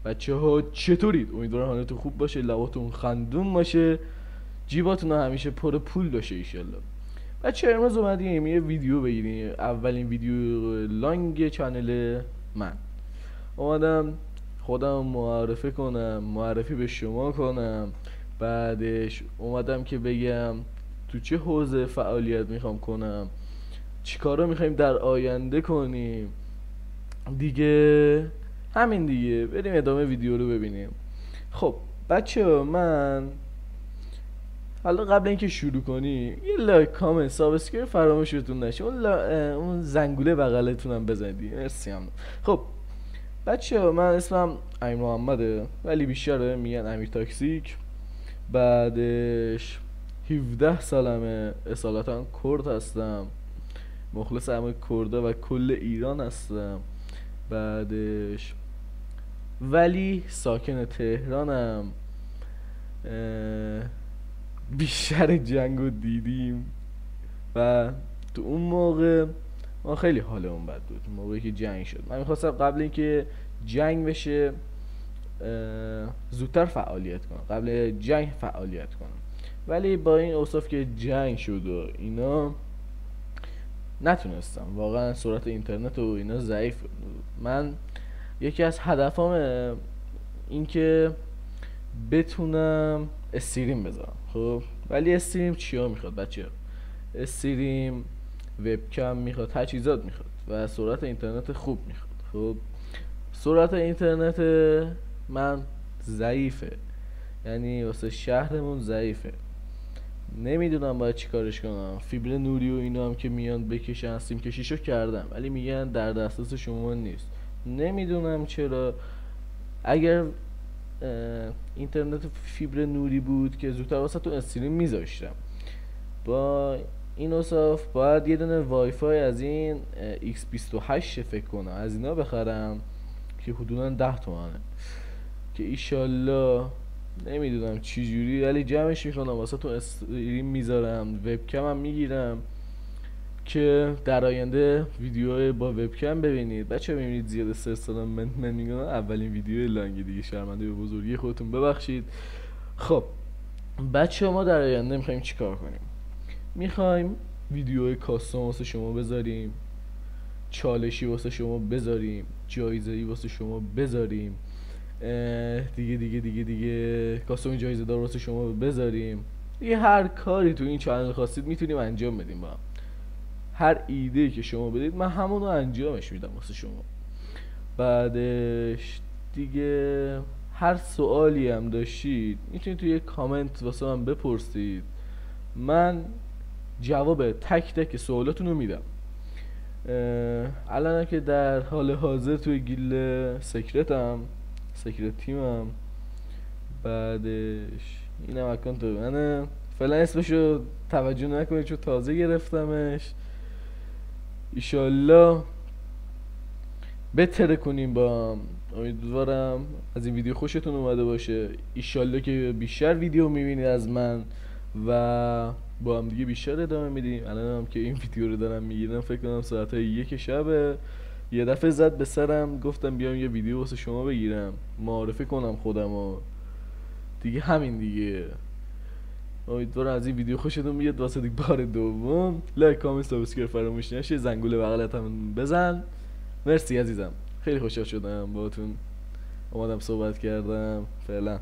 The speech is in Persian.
بچه ها چطورید؟ امیدوارم حالتون خوب باشه، لباتون خندون باشه، جیباتون همیشه پر پول باشه ایشالله. بچه امروز اومدیم یه ویدیو بگیریم، اولین ویدیو لانگ چنل من. اومدم خودم معرفی به شما کنم، بعدش اومدم که بگم تو چه حوزه فعالیت میخوام کنم، چیکارا میخوایم در آینده کنیم دیگه. همین دیگه، بریم ادامه ویدیو رو ببینیم. خب بچه من حالا قبل اینکه شروع کنی یه لایک کامنت سابسکرایب فراموشتون نشه، اون زنگوله بغلتونم بزنید، مرسی هم. خب بچه من اسمم امیر محمده ولی بیشتر میگن امیر تاکسیک. بعدش 17 سالمه، اصالتا کرد هستم، مخلص همه کرده و کل ایران هستم. بعدش ولی ساکن تهرانم. بیشتر جنگو دیدیم و تو اون موقع ما خیلی حالمون بد بود، موقعی که جنگ شد. من میخواستم قبل اینکه جنگ بشه زودتر فعالیت کنم، قبل جنگ فعالیت کنم، ولی با این اوصاف که جنگ شد و اینا نتونستم. واقعا سرعت اینترنت و اینا ضعیف. من یکی از هدفام این که بتونم استریم بذارم، خب ولی استریم چیا میخواد بچه؟ استریم وبکم میخواد، تجهیزات میخواد و سرعت اینترنت خوب میخواد. خب سرعت اینترنت من ضعیفه، یعنی واسه شهرمون ضعیفه، نمیدونم باید چی کارش کنم. فیبر نوری و اینا هم که میان بکشن، سیم کشیشو کردم ولی میگن در دسترس شما نیست، نمیدونم چرا. اگر اینترنت فیبر نوری بود که زودتر واسه تو استریم میذاشتم. با این اوصاف باید یه دونه وای فای از این X28 فکر کنم، از اینا بخرم که حدودا 10 تومنه، که ایشالله نمیدونم چی جوری ولی جمعش میکنم واسه تو استریم میذارم، وبکم هم میگیرم که در آینده ویدیو با وبکم ببینید. بچه ببینید زیاد استرس دادم، من میگم اولین ویدیو لانگ دیگه، شرمنده به بزرگی خودتون ببخشید. خب بچه ما در آینده میخوایم چی کار کنیم؟ میخوایم ویدیوهای کاستوم واسه شما بذاریم، چالشی واسه شما بذاریم، جایزه‌ای واسه شما بذاریم، دیگه کاستوم جایزه دار واسه شما بذاریم دیگه. هر کاری تو این چنل خواستید میتونیم انجام بدیم با هم. هر ایده که شما بدید من همونو انجامش میدم واسه شما. بعدش دیگه هر سوالی هم داشتید میتونید توی کامنت واسه من بپرسید، من جواب تک تک سوالاتون رو میدم. الان که در حال حاضر توی گیل سکرت تیمم. بعدش اینم اکانت منه، فعلا اسمشو توجه نکنید چون تازه گرفتمش. ایشالله بهتره کنیم با هم. امیدوارم از این ویدیو خوشتون اومده باشه، ایشالله که بیشتر ویدیو میبینید از من و با هم دیگه بیشتر ادامه میدیم. الان هم که این ویدیو رو دارم میگیرم فکر کنم ساعت 1 شب، یه دفعه زد به سرم گفتم بیام یه ویدیو واسه شما بگیرم، معرفی کنم خودم و دیگه. همین دیگه، امیدوارم از این ویدیو خوشتون بیاد. واسه دیگه بار دوم لایک کامنت سابسکرایب فراموش نشه، زنگوله بغلت هم بزن. مرسی عزیزم، خیلی خوشحال شدم باهاتون اومدم صحبت کردم. فعلا